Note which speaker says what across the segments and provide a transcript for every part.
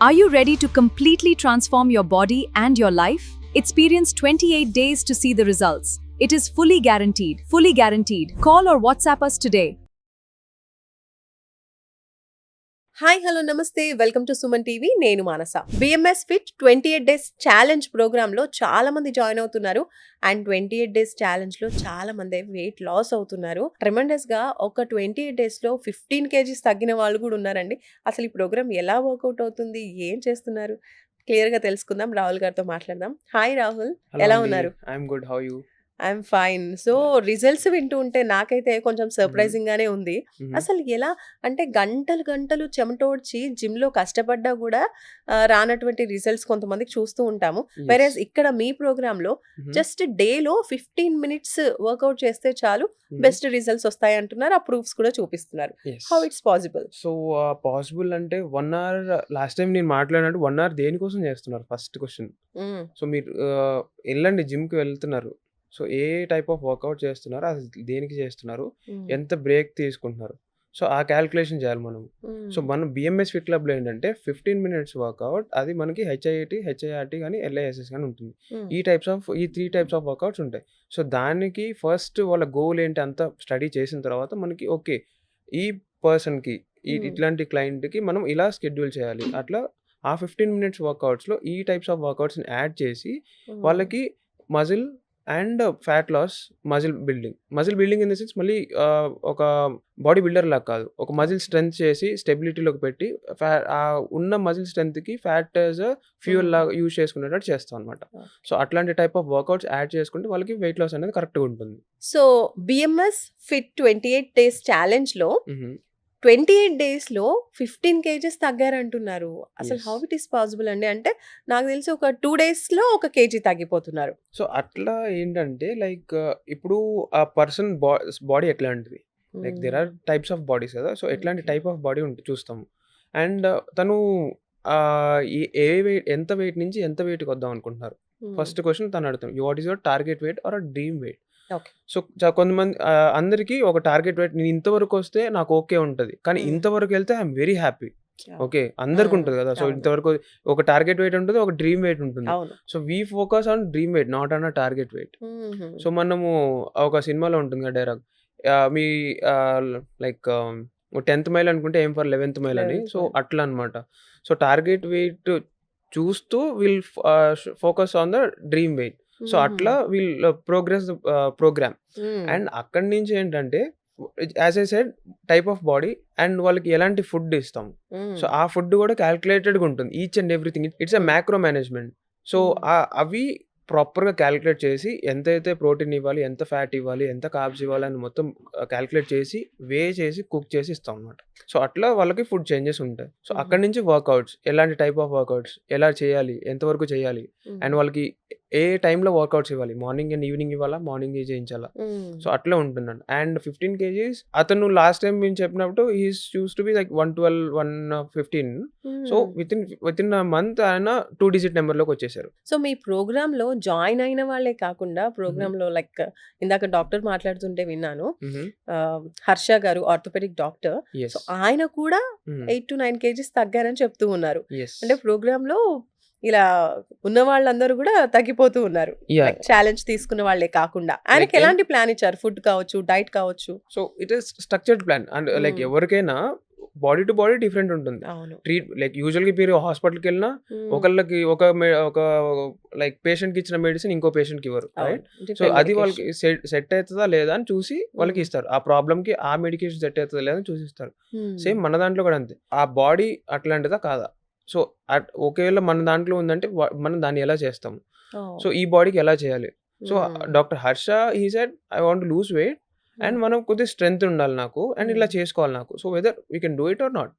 Speaker 1: Are you ready to completely transform your body and your life? Experience 28 days to see the results. It is fully guaranteed. Fully guaranteed. Call or WhatsApp us today.
Speaker 2: Hi hello నమస్తే welcome to Suman TV. నేను మానస. BMS fit 28 days challenge ప్రోగ్రాంలో చాలా మంది join అవుతున్నారు and 28 days ఛాలెంజ్లో చాలా మంది weight loss అవుతున్నారు. ట్రెమెండస్గా ఒక 28 డేస్లో 15 kgs తగ్గిన వాళ్ళు కూడా ఉన్నారండి. అసలు ఈ ప్రోగ్రామ్ ఎలా వర్కౌట్ అవుతుంది, ఏం చేస్తున్నారు క్లియర్గా తెలుసుకుందాం. రాహుల్ గారితో మాట్లాడదాం. హాయ్ రాహుల్, ఎలా ఉన్నారు?
Speaker 3: I'm good, how you?
Speaker 2: I'm fine. So results వింటూ ఉంటే నాకైతే కొంచెం సర్ప్రైజింగ్ గానే ఉంది. అసలు ఎలా అంటే గంటలు గంటలు చెమటోడ్చి జిమ్ లో కష్టపడ్డా కూడా రానటువంటి రిజల్ట్స్ కొంతమందికి చూస్తూ ఉంటాము. వెరస్ ఇక్కడ మీ ప్రోగ్రామ్ లో జస్ట్ డేలో 15 minutes వర్కౌట్ చేస్తే చాలు బెస్ట్ రిజల్ట్స్ వస్తాయి అంటున్నారు. ఆ ప్రూఫ్స్ కూడా చూపిస్తున్నారు. How it's possible?
Speaker 3: So possible అంటే 1 hour లాస్ట్ టైం నేను మాట్లాడినట్టు 1 hour దేనికోసం చేస్తున్నారు? First question. సో మీరు వెళ్ళండి, జిమ్కి వెళ్తున్నారు. So A type of work out చేస్తున్నారు, అది దేనికి చేస్తున్నారు, ఎంత బ్రేక్ తీసుకుంటున్నారు, సో ఆ క్యాలిక్యులేషన్ చేయాలి మనం. సో మనం బిఎంఎస్ ఫిట్ క్లబ్లో ఏంటంటే 15 minutes వర్కౌట్, అది మనకి హెచ్ఐఐటి, హెచ్ఐఆర్టీ కానీ ఎల్ఐఎస్ఎస్ కానీ ఉంటుంది. ఈ 3 types ఆఫ్ వర్కౌట్స్ ఉంటాయి. సో దానికి ఫస్ట్ వాళ్ళ గోల్ ఏంటి అంతా స్టడీ చేసిన తర్వాత మనకి ఓకే ఈ పర్సన్కి ఇట్లాంటి క్లయింట్కి మనం ఇలా షెడ్యూల్ చేయాలి. అట్లా ఆ 15 minutes వర్కౌట్స్లో ఈ టైప్స్ ఆఫ్ వర్కౌట్స్ని యాడ్ చేసి వాళ్ళకి muscle and fat loss, muscle building in the sense మళ్ళీ ఒక బాడీ బిల్డర్ లాగా కాదు, ఒక మజిల్ స్ట్రెంత్ చేసి స్టెబిలిటీలోకి పెట్టి ఉన్న మజిల్ స్ట్రెంత్కి ఫ్యాట్ యాజ్ ఫ్యూయల్ లాగా యూజ్ చేసుకునేటట్టు చేస్తాం అనమాట. సో అట్లాంటి టైప్ ఆఫ్ వర్కౌట్స్ యాడ్ చేసుకుంటే వాళ్ళకి వెయిట్ లాస్ అనేది కరెక్ట్గా ఉంటుంది.
Speaker 2: సో బిఎంఎస్ ఫిట్ 28 డేస్ ఛాలెంజ్లో 28 డేస్లో 15 kgs తగ్గారంటున్నారు. అసలు హౌ ఇట్ ఈస్ పాసిబుల్ అండి? అంటే నాకు తెలిసి ఒక 2 daysలో 1 kg తగ్గిపోతున్నారు.
Speaker 3: సో అట్లా ఏంటంటే లైక్ ఇప్పుడు ఆ పర్సన్ బాడీ ఎట్లాంటిది, like there are types of bodies కదా. సో ఎట్లాంటి టైప్ ఆఫ్ బాడీ చూస్తాము. అండ్ తను ఎంత వెయిట్ నుంచి ఎంత వెయిట్కి వద్దాం అనుకుంటున్నారు. ఫస్ట్ క్వశ్చన్ తను అడుగుతాం, what is your target weight or dream weight. So కొంతమంది అందరికి ఒక టార్గెట్ వెయిట్, నేను ఇంతవరకు వస్తే నాకు ఓకే ఉంటుంది, కానీ ఇంతవరకు వెళ్తే ఐఎమ్ వెరీ హ్యాపీ. ఓకే, అందరికి ఉంటుంది కదా. సో ఇంతవరకు ఒక టార్గెట్ వెయిట్ ఉంటుంది, ఒక డ్రీమ్ వెయిట్ ఉంటుంది. So we focus on dream weight, not on a target weight. So మనము ఒక సినిమాలో ఉంటుంది కదా డైలాగ్, మీ లైక్ 10th మైల్ అనుకుంటే ఏం ఫర్ 11th మైల్ అని. సో అట్లా అనమాట. సో టార్గెట్ వెయిట్ చూస్తూ will focus on the dream weight. So అట్లా వీల్ ప్రోగ్రెస్ ప్రోగ్రామ్. అండ్ అక్కడి నుంచి ఏంటంటే as I said type of body and వాళ్ళకి ఎలాంటి ఫుడ్ ఇస్తాం. సో ఆ ఫుడ్ కూడా క్యాల్కులేటెడ్గా ఉంటుంది, each and everything. It's a macro management. So అవి ప్రాపర్గా క్యాలిక్యులేట్ చేసి ఎంతైతే ప్రోటీన్ ఇవ్వాలి, ఎంత ఫ్యాట్ ఇవ్వాలి, ఎంత కార్బ్స్ ఇవ్వాలి అని మొత్తం క్యాలిక్యులేట్ చేసి వే చేసి కుక్ చేసి ఇస్తాం అనమాట. సో అట్లా వాళ్ళకి ఫుడ్ చేంజెస్ ఉంటాయి. సో అక్కడి నుంచి వర్కౌట్స్, ఎలాంటి టైప్ ఆఫ్ వర్కౌట్స్ ఎలా చేయాలి, ఎంతవరకు చేయాలి, అండ్ వాళ్ళకి ఏ టైంలో వర్కౌట్స్ ఇవ్వాలి, మార్నింగ్ అండ్ ఈవినింగ్ ఇవ్వాలా, మార్నింగ్ చేయించాలా. సో అట్లా ఉంటున్నాను. అండ్ 15 kgs అతను లాస్ట్ టైం మేము చెప్పినప్పుడు he's use to be like 112, 115. So with in month ఆయన 2 digit నెంబర్లోకి వచ్చేసారు.
Speaker 2: సో మీ ప్రోగ్రాంలో జాయిన్ అయిన వాళ్ళే కాకుండా ప్రోగ్రాంలో లైక్ ఇందాక డాక్టర్ మాట్లాడుతుంటే విన్నాను, హర్ష గారు ఆర్థోపెడిక్ డాక్టర్. సో ఆయన కూడా 8 to 9 kgs తగ్గారని చెప్తూ ఉన్నారు. అంటే ప్రోగ్రాంలో ఇలా ఉన్న వాళ్ళందరూ కూడా తగ్గిపోతూ ఉన్నారు, ఛాలెంజ్ తీసుకున్న వాళ్ళే కాకుండా. ఆయనకి ఎలాంటి ప్లాన్ ఇచ్చారు? ఫుడ్ కావచ్చు, డైట్ కావచ్చు.
Speaker 3: So it is structured plan. And like ఎవరికైనా బాడీ టు బాడీ డిఫరెంట్ ఉంటుంది. లైక్ యూజువల్గా మీరు హాస్పిటల్కి వెళ్ళినా ఒకళ్ళకి ఒక లైక్ పేషెంట్కి ఇచ్చిన మెడిసిన్ ఇంకో పేషెంట్కి ఇవ్వరు, రైట్? సో అది వాళ్ళకి సెట్ అవుతుందా లేదా అని చూసి వాళ్ళకి ఇస్తారు. ఆ ప్రాబ్లమ్కి ఆ మెడికేషన్ సెట్ అవుతుందా లేదా అని చూసి ఇస్తారు. సేమ్ మన దాంట్లో కూడా అంతే. ఆ బాడీ అట్లాంటిదా కాదా, సో ఒకవేళ మన దాంట్లో ఉందంటే మనం దాన్ని ఎలా చేస్తాము, సో ఈ బాడీకి ఎలా చేయాలి. So doctor Harsha he said I want to lose weight and మనం కొద్దిగా స్ట్రెంగ్త్ ఉండాలి నాకు, అండ్ ఇలా చేసుకోవాలి నాకు. So whether we can do it or not.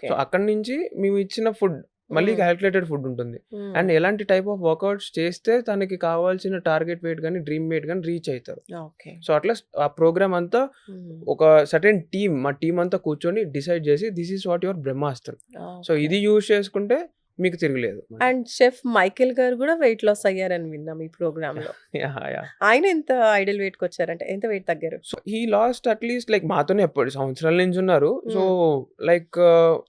Speaker 3: So అక్కడి నుంచి మేము ఇచ్చిన ఫుడ్ మళ్ళీ క్యాలిక్యులేటెడ్ ఫుడ్ ఉంటుంది. అండ్ ఎలాంటి టైప్ ఆఫ్ వర్కౌట్స్ చేస్తే తనకి కావాల్సిన టార్గెట్ వెయిట్ కానీ డ్రీమ్ వెయిట్ కానీ రీచ్ అవుతారు. సో అట్లా ఆ ప్రోగ్రామ్ అంతా ఒక సర్టెన్ టీమ్, మా టీమ్ అంతా కూర్చొని డిసైడ్ చేసి దిస్ ఈస్ వాట్ యువర్ బ్రహ్మాస్త్రం. సో ఇది యూజ్ చేసుకుంటే మీకు తిరగలేదు.
Speaker 2: అండ్ చెఫ్ మైకేల్ గారు కూడా వెయిట్ లాస్ అయ్యారని విన్నాం ఈ ప్రోగ్రామ్ లో.
Speaker 3: యాహ్! యాహ్!
Speaker 2: ఆయన ఎంత ఐడియల్ వెయిట్ కి వచ్చారంటే ఎంత వెయిట్ తగ్గారు?
Speaker 3: So, he lost at least like మాతోనే ఎప్పుడు సంవత్సరాల నుంచి ఉన్నారు. సో, లైక్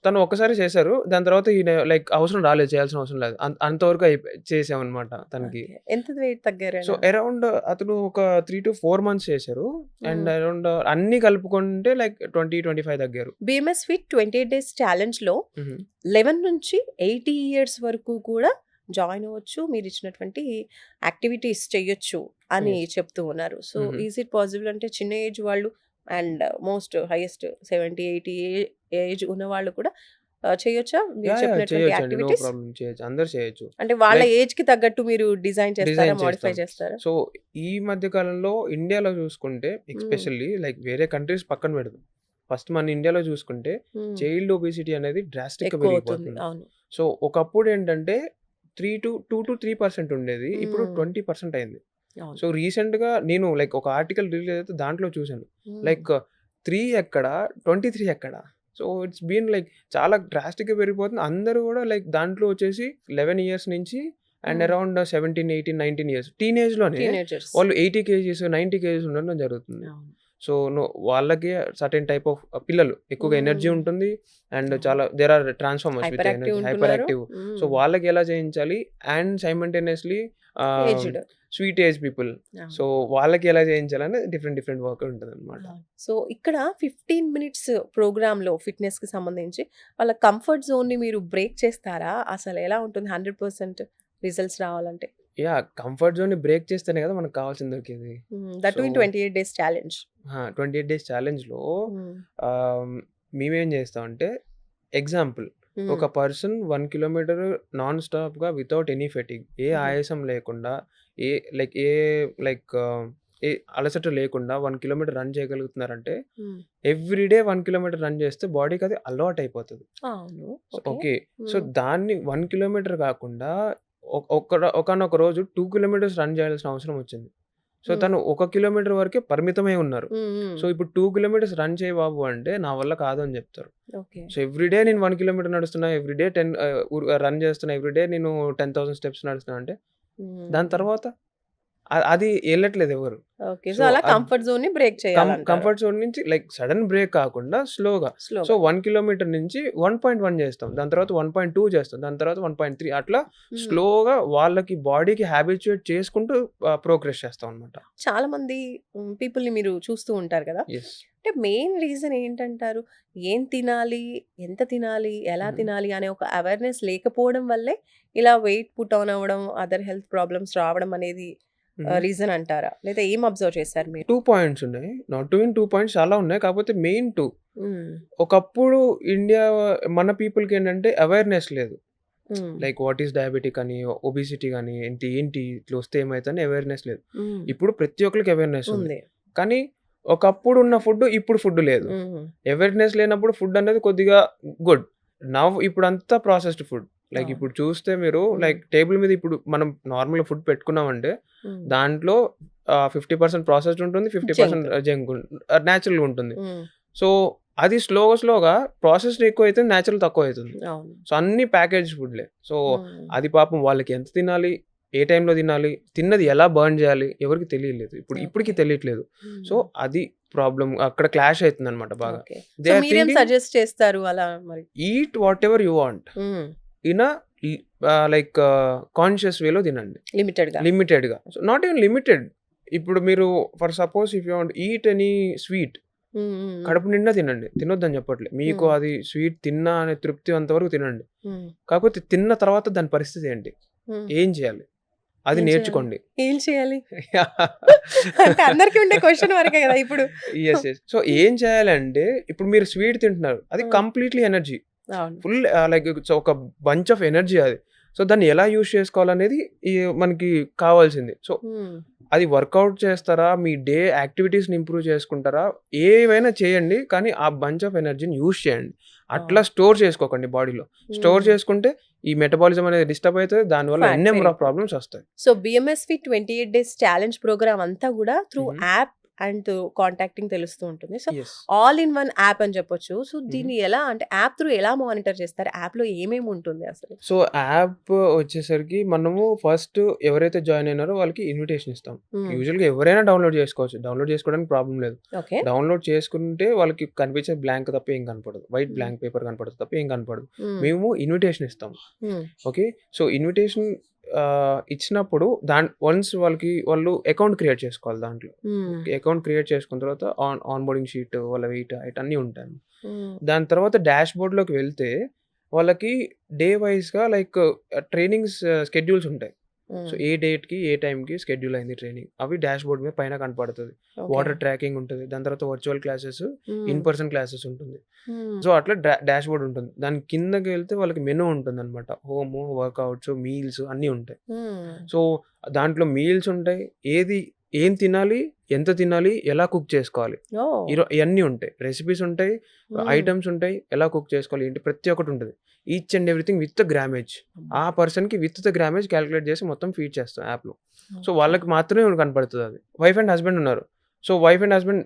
Speaker 3: తను ఒక్కసారి చేశారు. దాని తర్వాత ఈయన లైక్ అవసరం రాలేదు, చేయాల్సిన అవసరం లేదు. అంతవరకు చేసామన్నమాట తనకి.
Speaker 2: ఓకే. ఎంత వెయిట్ తగ్గారు
Speaker 3: సో,
Speaker 2: ఆయన?
Speaker 3: అరౌండ్ అతను ఒక 3-4 మంత్స్ చేశారు. And
Speaker 2: hmm.
Speaker 3: అరౌండ్ అన్నీ కలుపుకుంటే లైక్ 20-25 తగ్గారు.
Speaker 2: బిఎంఎస్ ఫిట్ 28 డేస్ ఛాలెంజ్ లో
Speaker 3: హుహు.
Speaker 2: 11 నుంచి 80 ఇయర్స్ వరకు కూడా జాయిన్ అవ్వచ్చు, మీరు ఇచ్చినటువంటి యాక్టివిటీస్ చెయ్యొచ్చు అని
Speaker 3: యెస్.
Speaker 2: చెప్తూ ఉన్నారు. సో
Speaker 3: హుహు.
Speaker 2: ఈజ్ ఇట్ పాసిబుల్ అంటే చిన్న ఏజ్ వాళ్ళు అండ్ మోస్ట్ హైయెస్ట్ 70-80 ఏజ్ ఉన్న వాళ్ళు కూడా చేయొచ్చా మీరు
Speaker 3: యాహ్! యాహ్!
Speaker 2: చెప్పినటువంటి
Speaker 3: చేయొచ్చండి. No
Speaker 2: activities?
Speaker 3: ప్రాబ్లమ్ చేయొచ్చు. అందరూ చేయొచ్చు.
Speaker 2: అంటే వాళ్ళ
Speaker 3: లైక్
Speaker 2: ఏజ్ కి తగ్గట్టు మీరు డిజైన్ చేస్తారా,
Speaker 3: డిజైన్
Speaker 2: మోడిఫై
Speaker 3: చేస్తాం.
Speaker 2: చేస్తారా?
Speaker 3: సో, ఈ మధ్య కాలంలో ఇండియాలో చూసుకుంటే ఎస్పెషల్లీ లైక్ వేరే కంట్రీస్ పక్కన పెడదాం. ఫస్ట్ మన ఇండియాలో చూసుకుంటే
Speaker 2: మ్మ్.
Speaker 3: చైల్డ్ ఒబేసిటీ అనేది డ్రాస్టిక్‌గా
Speaker 2: ఎక్కువ అవుతుంది.
Speaker 3: పెరిగిపోతుంది.
Speaker 2: అవును.
Speaker 3: సో, ఒకప్పుడు ఏంటంటే 2-3% ఉండేది. ఇప్పుడు
Speaker 2: మ్మ్.
Speaker 3: 20% అయింది.
Speaker 2: అవును.
Speaker 3: సో, రీసెంట్‌గా నేను లైక్ ఒక ఆర్టికల్ రిలీజ్ అయితే దాంట్లో చూసాను.
Speaker 2: మ్మ్.
Speaker 3: లైక్ 3 ఎక్కడ, 23 ఎక్కడ. సో, ఇట్స్ బీన్ లైక్ చాలా డ్రాస్టిక్‌గా పెరిగిపోతుంది. అందరూ కూడా లైక్ దాంట్లో వచ్చేసి 11 ఇయర్స్ నుంచి అండ్
Speaker 2: మ్మ్.
Speaker 3: అరౌండ్ 17, 18, 19 ఇయర్స్ టీనేజ్‌లోనే
Speaker 2: టీనేజర్స్.
Speaker 3: వాళ్ళు 80 కేజీస్, 90 కేజీస్ ఉండడం జరుగుతుంది.
Speaker 2: అవును.
Speaker 3: సో, వాళ్ళకి సర్టెన్ టైప్ ఆఫ్ పిల్లలు ఎక్కువగా ఎనర్జీ
Speaker 2: మ్మ్.
Speaker 3: ఉంటుంది. అండ్
Speaker 2: అవును.
Speaker 3: చాలా there are transformers with
Speaker 2: hyper active
Speaker 3: energy, hyper
Speaker 2: ఉంటున్నారు.
Speaker 3: యాక్టివ్. సో, వాళ్ళకి ఎలా చేయించాలి and simultaneously
Speaker 2: aged.
Speaker 3: Sweet age people. So, వాళ్ళకి ఎలా చేయించాలని డిఫరెంట్ వర్క్ ఉంటదనమాట.
Speaker 2: సో ఇక్కడ 15 మినిట్స్ ప్రోగ్రామ్ లో ఫిట్నెస్ కి సంబంధించి వాళ్ళ కంఫర్ట్ జోన్ ని మీరు బ్రేక్ చేస్తారా? అసలు ఎలా ఉంటుంది 100% రిజల్ట్స్ రావాలంటే?
Speaker 3: యాహ్! కంఫర్ట్ జోన్‌ని బ్రేక్ చేస్తేనే కదా మనకు కావాల్సింది దొరికేది.
Speaker 2: That
Speaker 3: so,
Speaker 2: in 28 days challenge.
Speaker 3: 28 days ఛాలెంజ్‌లో మేమేం చేస్తామంటే ఎగ్జాంపుల్ ఒక పర్సన్ 1 కిలోమీటర్ నాన్ స్టాప్‌గా వితౌట్ ఎనీ ఫెటిగ్, ఏ ఆయాసం లేకుండా, ఏ లైక్ ఏ అలసట లేకుండా 1 కిలోమీటర్ రన్ చేయగలుగుతున్నారంటే ఎవ్రీడే 1 కిలోమీటర్ రన్ చేస్తే బాడీకి అది అలవాటు అయిపోతుంది.
Speaker 2: అవును.
Speaker 3: ఓకే. సో, దాన్ని 1 కిలోమీటర్ కాకుండా ఒకానొక రోజు 2 కిలోమీటర్స్ రన్ చేయాల్సిన అవసరం వచ్చింది. సో, తను 1 కిలోమీటర్ వరకే పరిమితమై ఉన్నారు. సో, ఇప్పుడు 2 కిలోమీటర్స్ రన్ చేయి బాబు అంటే నా వల్ల కాదు అని చెప్తారు.
Speaker 2: ఓకే.
Speaker 3: సో, ఎవ్రీడే నేను 1 కిలోమీటర్ నడుస్తున్నా, ఎవ్రీడే 10 రన్ చేస్తున్నా, ఎవ్రీడే నేను 10,000 స్టెప్స్ నడుస్తున్నా అంటే దాని తర్వాత అది వెళ్ళట్లేదు ఎవరు.
Speaker 2: ఓకే. సో
Speaker 3: సో,
Speaker 2: అలా కంఫర్ట్ జోన్ ని బ్రేక్ చేయాలంటారు.
Speaker 3: కంఫర్ట్ జోన్ నుంచి లైక్ సడన్ బ్రేక్ కాకుండా స్లోగా. సో,
Speaker 2: స్లోగా.
Speaker 3: 1 కిలోమీటర్ నుంచి 1.1 చేస్తాం. దాని తర్వాత 1.2 చేస్తాం. దాని తర్వాత 1.3 అట్లా స్లోగా వాళ్ళకి బాడీకి హ్యాబిచ్యుయేట్ చేసుకుంటూ ప్రోగ్రెస్ చేస్తాం అనమాట.
Speaker 2: చాలా మంది పీపుల్ ని మీరు చూస్తూ ఉంటారు కదా.
Speaker 3: ఎస్.
Speaker 2: అంటే మెయిన్ రీజన్ ఏంటంటారు? ఏం తినాలి, ఎంత తినాలి, ఎలా తినాలి అనే ఒక అవేర్నెస్ లేకపోవడం వల్లే ఇలా వెయిట్ పుట్ ఆన్ అవ్వడం, అదర్ హెల్త్ ప్రాబ్లమ్స్ రావడం అనేది రీజన్ అంటారా? లేదా ఏం అబ్జర్వ్ చేశారు మీరు?
Speaker 3: 2 పాయింట్స్ ఉన్నాయి. నాట్ టు విన్ 2 పాయింట్స్ చాలా ఉన్నాయి. కాకపోతే మెయిన్ 2 ఒకప్పుడు ఇండియా మన పీపుల్‌కి ఏంటంటే అవేర్‌నెస్ లేదు. లైక్ వాట్ ఈస్ డయాబెటిక్ అని, ఒబెసిటీ గాని ఏంటి ఇట్లా వస్తే ఏమైతదని అవేర్‌నెస్ లేదు. ఇప్పుడు ప్రతి ఒక్కరికి అవేర్‌నెస్ ఉంది.
Speaker 2: ఉంది.
Speaker 3: కానీ ఒకప్పుడు ఉన్న ఫుడ్ ఇప్పుడు ఫుడ్ లేదు. అవేర్‌నెస్ లేనప్పుడు ఫుడ్ అనేది కొద్దిగా గుడ్. నౌ ఇప్పుడంతా ప్రాసెస్డ్ ఫుడ్. లైక్ ఇప్పుడు చూస్తే మీరు లైక్ టేబుల్ మీద ఇప్పుడు మనం నార్మల్‌గా ఫుడ్ పెట్టుకున్నామంటే దాంట్లో 50% ప్రాసెస్డ్ ఉంటుంది, 50% జంక్ నేచురల్‌గా ఉంటుంది. సో, అది స్లోగా ప్రాసెస్డ్ ఎక్కువైతుంది, నేచురల్ తక్కువైతుంది.
Speaker 2: అవును.
Speaker 3: సో, అన్ని ప్యాకేజ్ ఫుడ్‌లే. సో, అది పాపం వాళ్ళకి ఎంత తినాలి, ఏ టైంలో తినాలి, తిన్నది ఎలా బర్న్ చేయాలి ఎవరికీ తెలియలేదు. ఇప్పటికి తెలియట్లేదు. సో, అది ప్రాబ్లమ్ అక్కడ క్లాష్ అవుతుందన్నమాట బాగా.
Speaker 2: ఓకే.
Speaker 3: దే
Speaker 2: సో
Speaker 3: ఆర్
Speaker 2: మీరేం
Speaker 3: థింకింగ్
Speaker 2: సజెస్ట్ చేస్తారు అలా మరి?
Speaker 3: Eat whatever you want in a like conscious వేలో తినండి. లిమిటెడ్‌గా. So, not even limited. ఇప్పుడు మీరు for suppose if you want eat any sweet, కడుపు నిండా తినండి. తినొద్దని చెప్పట్లే. మీకు అది స్వీట్ తిన్నా అనే తృప్తి అంతవరకు తినండి. కాకపోతే తిన్న తర్వాత దాని పరిస్థితి ఏంటి? ఏం చేయాలి? అది నేర్చుకోండి.
Speaker 2: ఏం చేయాలి? అంటే అందరికీ ఉండే క్వశ్చన్ వరకే కదా ఇప్పుడు.
Speaker 3: యెస్. సో, ఏం చేయాలంటే ఇప్పుడు మీరు స్వీట్ తింటున్నారు. అది కంప్లీట్‌లీ ఎనర్జీ. ఫుల్ లైక్ ఒక బంచ్ ఆఫ్ ఎనర్జీ అది. సో, దాన్ని ఎలా యూజ్ చేసుకోవాలనేది మనకి కావాల్సింది. సో, అది వర్కౌట్ చేస్తారా, మీ డే యాక్టివిటీస్‌ని ఇంప్రూవ్ చేసుకుంటారా, ఏవైనా చేయండి. కానీ ఆ బంచ్ ఆఫ్ ఎనర్జీని యూజ్ చేయండి. అట్లా స్టోర్ చేసుకోకండి బాడీలో. స్టోర్ చేసుకుంటే ఈ మెటబాలిజం అనేది డిస్టర్బ్ అవుతుంది. దానివల్ల ఎన్ని నెంబర్ ఆఫ్ ప్రాబ్లమ్స్ వస్తాయి.
Speaker 2: So BMS fit 28 days challenge program అంతా కూడా త్రూ యాప్ అండ్ కాంటాక్టింగ్ తెలుస్తూ ఉంటుంది. So
Speaker 3: yes.
Speaker 2: All in one app అని చెప్పొచ్చు. సో దీన్ని ఎలా అంటే యాప్ త్రూ ఎలా మానిటర్ చేస్తారు? యాప్‌లో ఏమేమి ఉంటుంది అసలు?
Speaker 3: సో, యాప్ వచ్చేసరికి మనము ఫస్ట్ ఎవరైతే జాయిన్ అయినారో వాళ్ళకి ఇన్విటేషన్ ఇస్తాం. యూజువల్‌గా ఎవరైనా డౌన్‌లోడ్ చేసుకోవచ్చు. డౌన్‌లోడ్ చేసుకోవడానికి ప్రాబ్లమ్ లేదు.
Speaker 2: ఓకే.
Speaker 3: డౌన్‌లోడ్ చేసుకుంటే వాళ్ళకి కనిపించే బ్లాంక్ తప్ప ఏం కనపడదు. వైట్ బ్లాంక్ పేపర్ కనపడదు తప్ప ఏం కనపడదు. మేము ఇన్విటేషన్ ఇస్తాం. ఓకే. సో, ఇన్విటేషన్ ఇచ్చినప్పుడు వన్స్ వాళ్ళు అకౌంట్ క్రియేట్ చేసుకోవాలి దాంట్లో. అకౌంట్ క్రియేట్ చేసుకున్న తర్వాత ఆన్‌బోర్డింగ్ షీట్, వాళ్ళ వెయిట్, హైట్ అన్నీ ఉంటాయి. దాని తర్వాత డాష్‌బోర్డ్‌లోకి వెళ్తే వాళ్ళకి డే వైస్‌గా లైక్ ట్రైనింగ్స్ స్కెడ్యూల్స్ ఉంటాయి. సో, ఏ డేట్‌కి, ఏ టైంకి షెడ్యూల్ అయింది ట్రైనింగ్. అవి డాష్‌బోర్డ్ మీద పైన కనపడతది. వాటర్ ట్రాకింగ్ ఉంటది. దాని తర్వాత virtual classes, in person classes ఉంటుంది. సో, అట్లా డాష్‌బోర్డ్ ఉంటుంది. దాని కిందకి వెళ్తే వాళ్ళకి మెనూ ఉంటుందన్నమాట. హోమ్, వర్కౌట్స్, మీల్స్ అన్నీ ఉంటాయి. సో, దాంట్లో మీల్స్ ఉంటాయి. ఏం తినాలి, ఎంత తినాలి, ఎలా కుక్ చేసుకోవాలి, ఇవన్నీ ఉంటాయి. రెసిపీస్ ఉంటాయి, ఐటమ్స్ ఉంటాయి, ఎలా కుక్ చేసుకోవాలి ఏంటి ప్రతి ఒక్కటి ఉంటుంది. Each and everything with grammage. ఆ పర్సన్‌కి విత్ ద గ్రామేజ్ క్యాలిక్యులేట్ చేసి మొత్తం ఫీడ్ చేస్తాం యాప్‌లో. సో, వాళ్ళకి మాత్రమే కనపడుతుంది అది. వైఫ్ అండ్ హస్బెండ్ ఉన్నారు. సో, వైఫ్ అండ్ హస్బెండ్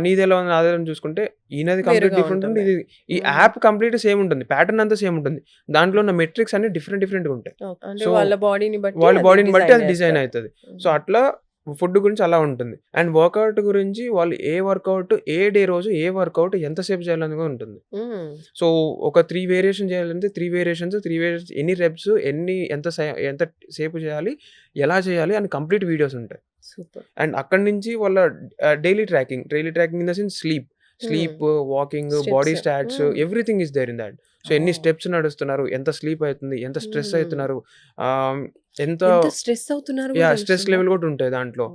Speaker 3: నీదెలా ఉంది, నాదెలా ఉంది చూసుకుంటే ఈయనది కంప్లీట్ డిఫరెంట్ ఉంటుంది. ఈ యాప్ కంప్లీట్ సేమ్ ఉంటుంది. ప్యాటర్న్ అంతా సేమ్ ఉంటుంది. దాంట్లో ఉన్న మెట్రిక్స్ అన్ని డిఫరెంట్‌గా ఉంటాయి.
Speaker 2: సో, వాళ్ళ బాడీని
Speaker 3: బట్టి అది డిజైన్ అవుతుంది. సో, అట్లా ఫుడ్ గురించి అలా ఉంటుంది. అండ్ వర్కౌట్ గురించి వాళ్ళు ఏ వర్కౌట్, ఏ డే రోజు ఏ వర్కౌట్ ఎంతసేపు చేయాలని కూడా ఉంటుంది. సో, ఒక 3 వేరియేషన్ చేయాలంటే 3 వేరియేషన్స్ ఎన్ని రెప్స్, ఎంత సేపు చేయాలి, ఎలా చేయాలి అని కంప్లీట్ వీడియోస్ ఉంటాయి.
Speaker 2: సూపర్.
Speaker 3: అండ్ అక్కడి నుంచి వాళ్ళ daily tracking in the sense sleep, walking, body stats, everything is there in that. So, ఎన్ని స్టెప్స్ నడుస్తున్నారు, ఎంత స్లీప్ అవుతుంది, ఎంత స్ట్రెస్ అవుతున్నారు, ఎంత స్ట్రెస్ లెవెల్ కూడా ఉంటాయి దాంట్లో.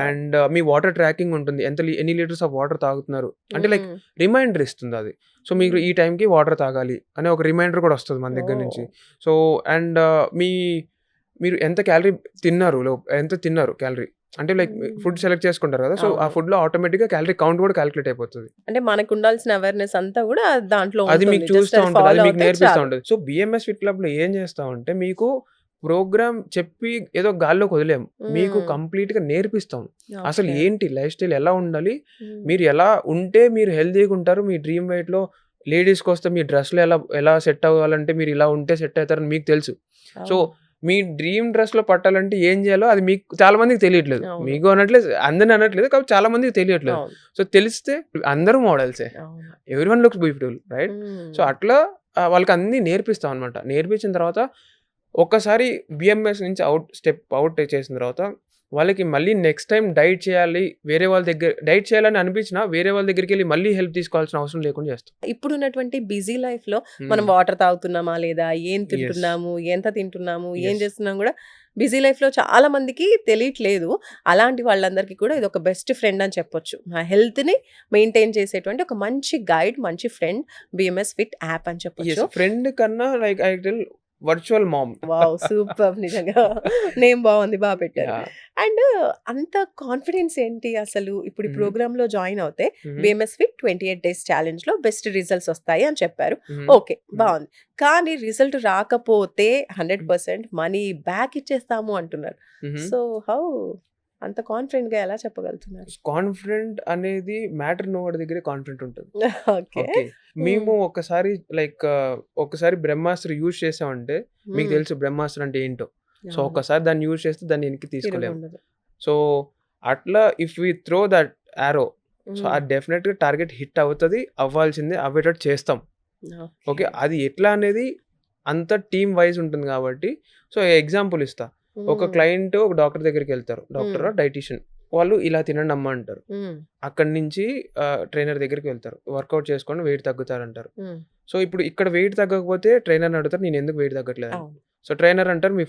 Speaker 3: అండ్ మీ వాటర్ ట్రాకింగ్ ఉంటుంది. ఎన్ని లీటర్స్ ఆఫ్ వాటర్ తాగుతున్నారు అంటే లైక్ రిమైండర్ ఇస్తుంది అది. సో, మీరు ఈ టైంకి వాటర్ తాగాలి అనే ఒక రిమైండర్ కూడా వస్తుంది మన దగ్గర నుంచి. సో, అండ్ మీరు ఎంత తిన్నారు క్యాలరీ అంటే లైక్ ఫుడ్ సెలెక్ట్ చేసుకుంటారు కదా. సో, ఆ ఫుడ్ లో ఆటోమేటిక్ గా క్యాలరీ కౌంట్ కూడా క్యాలిక్యులేట్ అయిపోతుంది.
Speaker 2: అంటే మనకు ఉండాల్సిన అవేర్నెస్ అంతా కూడా దాంట్లో
Speaker 3: అది మీకు చూస్తూ ఉంటుంది, అది మీకు నేర్పిస్తూ ఉంటుంది. సో, బిఎంఎస్ ఫిట్ క్లబ్ లో ఏం చేస్తామంటే మీకు ప్రోగ్రామ్ చెప్పి ఏదో గాల్లోకి వదిలేము. మీకు కంప్లీట్ గా నేర్పిస్తాం. అసలు ఏంటి లైఫ్ స్టైల్, ఎలా ఉండాలి, మీరు ఎలా ఉంటే మీరు హెల్తీగా ఉంటారు. మీ డ్రీమ్ వెయిట్ లో లేడీస్కి వస్తే మీ డ్రెస్లో ఎలా సెట్ అవ్వాలంటే మీరు ఇలా ఉంటే సెట్ అవుతారని మీకు తెలుసు. సో, మీ డ్రీమ్ డ్రెస్ లో పట్టాలంటే ఏం చేయాలో అది మీకు చాలా మందికి తెలియట్లేదు. మీకు అనట్లేదు, అందరిని అనట్లేదు, కాబట్టి చాలా మందికి తెలియట్లేదు. సో, తెలిస్తే అందరూ మోడల్సే, everyone looks beautiful, right? So, అట్లా వాళ్ళకి అన్ని నేర్పిస్తాం అనమాట. నేర్పించిన తర్వాత ఒక్కసారి బిఎంఎస్ నుంచి స్టెప్ అవుట్ చేసిన తర్వాత వాళ్ళకి మళ్ళీ నెక్స్ట్ టైం డైట్ చేయాలని అనిపించినా వేరే వాళ్ళ దగ్గరికి వెళ్ళి మళ్ళీ హెల్ప్ తీసుకోవాల్సిన అవసరం లేకుండా చేస్తాం.
Speaker 2: ఇప్పుడున్నటువంటి బిజీ లైఫ్ లో మనం వాటర్ తాగుతున్నామా లేదా, ఏం తింటున్నాము, ఎంత తింటున్నాము, ఏం చేస్తున్నాం కూడా బిజీ లైఫ్ లో చాలా మందికి తెలియట్లేదు. అలాంటి వాళ్ళందరికీ కూడా ఇది ఒక బెస్ట్ ఫ్రెండ్ అని చెప్పొచ్చు. ఆ హెల్త్ ని మెయింటైన్ చేసేటువంటి ఒక మంచి గైడ్, మంచి ఫ్రెండ్ బిఎంఎస్ ఫిట్ యాప్ అని చెప్పొచ్చు.
Speaker 3: ఫ్రెండ్ కన్నా like I tell virtual mom.
Speaker 2: Wow, super. నిజంగా నేమ్ బాగుంది, బాగా పెట్టారు. అండ్ అంత కాన్ఫిడెన్స్ ఏంటి అసలు? ఇప్పుడు ఈ ప్రోగ్రామ్ లో జాయిన్ అవుతే బిఎంఎస్ ఫిట్ 28 days ఛాలెంజ్ లో బెస్ట్ రిజల్ట్స్ వస్తాయి అని చెప్పారు. ఓకే, బాగుంది. కానీ రిజల్ట్ రాకపోతే 100% మనీ బ్యాక్ ఇచ్చేస్తాము అంటున్నారు. సో, హౌ అంత కాన్ఫిడెంట్ గా ఎలా చెప్పగలుగుతున్నారు?
Speaker 3: కాన్ఫిడెంట్ అనేది మ్యాటర్ నోవాడి దగ్గరే కాన్ఫిడెంట్ ఉంటుంది. ఓకే, మేము ఒకసారి బ్రహ్మాస్త్ర యూజ్ చేసామంటే మీకు తెలుసు బ్రహ్మాస్త్ర అంటే ఏంటో. సో, ఒక్కసారి దాన్ని యూజ్ చేస్తే దాన్ని వెనక్కి తీసుకోలేము. సో, అట్లా if we throw that arrow, so అది డెఫినెట్ గా టార్గెట్ హిట్ అవుతుంది, అవ్వాల్సిందే, అవ్వేటట్టు చేస్తాం. ఓకే, అది ఎట్లా అనేది అంత టీమ్ వైజ్ ఉంటుంది కాబట్టి. సో, ఎగ్జాంపుల్ ఇస్తా. ఒక క్లయింట్ ఒక డాక్టర్ దగ్గరికి వెళ్తారు, డాక్టర్ డైటీషియన్, వాళ్ళు ఇలా తినండి అమ్మా అంటారు. అక్కడి నుంచి ట్రైనర్ దగ్గరికి వెళ్తారు, వర్కౌట్ చేసుకొని వెయిట్ తగ్గుతారంటారు. సో, ఇప్పుడు ఇక్కడ వెయిట్ తగ్గకపోతే ట్రైనర్ అడుగుతారు, నేను ఎందుకు వెయిట్ తగ్గట్లేదు. సో, ట్రైనర్ అంటారు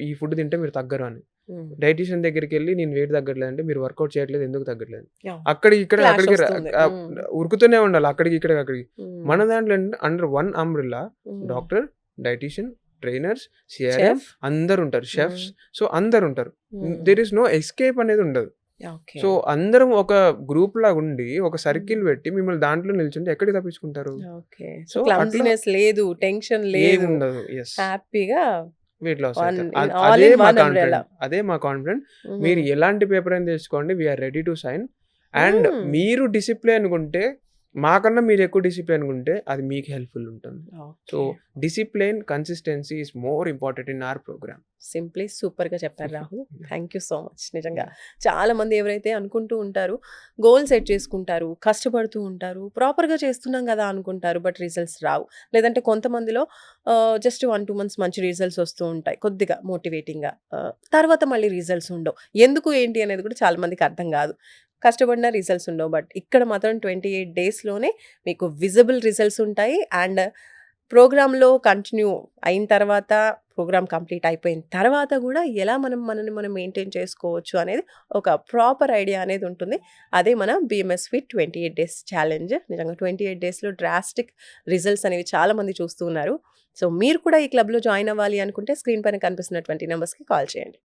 Speaker 3: ఈ ఫుడ్ తింటే మీరు తగ్గరు అని. డైటీషియన్ దగ్గరికి వెళ్ళి నేను వెయిట్ తగ్గట్లేదు అంటే మీరు వర్కౌట్ చేయట్లేదు, ఎందుకు తగ్గట్లేదు. అక్కడికి ఉరుకుతూనే ఉండాలి, అక్కడికి. మన దాంట్లో under one umbrella doctor, dietician, trainers, CRM అందరు ఉంటారు, షెఫ్స్. సో, అందరు ఉంటారు. దేర్ ఇస్ నో ఎస్కేప్ అనేది ఉండదు. సో, అందరం ఒక గ్రూప్ లాగా ఉండి ఒక సర్కిల్ పెట్టి మిమ్మల్ని దాంట్లో నిల్చుంటే ఎక్కడికి తప్పించుకుంటారు?
Speaker 2: సో, క్లమ్జీనెస్ లేదు, టెన్షన్ లేదు, ఉండదు, హ్యాపీగా
Speaker 3: వెయిట్ లాస్ అవుతారు. అదే మా కాన్ఫిడెంట్. మీరు ఎలాంటి పేపర్ అయినా తెచ్చుకోండి, we're ready to sign. And
Speaker 2: hmm.
Speaker 3: మీరు డిసిప్లిన్ ఉంటే మాకన్నా మీరు ఎక్కువ డిసిప్లిన్ ఉంటే అది మీకు హెల్ప్ఫుల్ ఉంటుంది. So
Speaker 2: okay.
Speaker 3: Discipline, consistency is more important in our program.
Speaker 2: Simply సూపర్‌గా చెప్పారు Rahul. Thank you so much. నిజంగా చాలామంది ఎవరైతే అనుకుంటూ ఉంటారు, గోల్ సెట్ చేసుకుంటారు, కష్టపడుతూ ఉంటారు, ప్రాపర్‌గా చేస్తున్నాం గదా అనుకుంటారు. బట్ రిజల్ట్స్ రావు. లేదంటే కొంతమందిలో జస్ట్ 1, 2 మంత్స్ మంచి రిజల్ట్స్ వస్తూ ఉంటాయి. కొద్దిగా మోటివేటింగ్‌గా. తర్వాత మళ్ళీ రిజల్ట్స్ ఉండవు. ఎందుకు ఏంటి అనేది కూడా చాలా మందికి అర్థం గాదు. కష్టపడినా రిజల్ట్స్ ఉండవు. బట్ ఇక్కడ మాత్రం 28 డేస్‌లోనే మీకు విజిబుల్ రిజల్ట్స్ ఉంటాయి. అండ్ ప్రోగ్రామ్‌లో కంటిన్యూ అయిన తర్వాత, ప్రోగ్రామ్ కంప్లీట్ అయిపోయిన తర్వాత గూడా ఎలా మనల్ని మనం మెయింటైన్ చేసుకోవచ్చు అనేది ఒక ప్రాపర్ ఐడియా అనేది ఉంటుంది. అదే మన బీఎంఎస్ ఫిట్ 28 డేస్ ఛాలెంజ్. నిజంగా 28 డేస్‌లో డ్రాస్టిక్ రిజల్ట్స్ అనేవి చాలామంది చూస్తూ ఉన్నారు. సో, మీరు కూడా ఈ క్లబ్‌లో జాయిన్ అవ్వాలి అనుకుంటే స్క్రీన్ పైన కనిపిస్తున్నటువంటి నంబర్స్‌కి కాల్ చేయండి.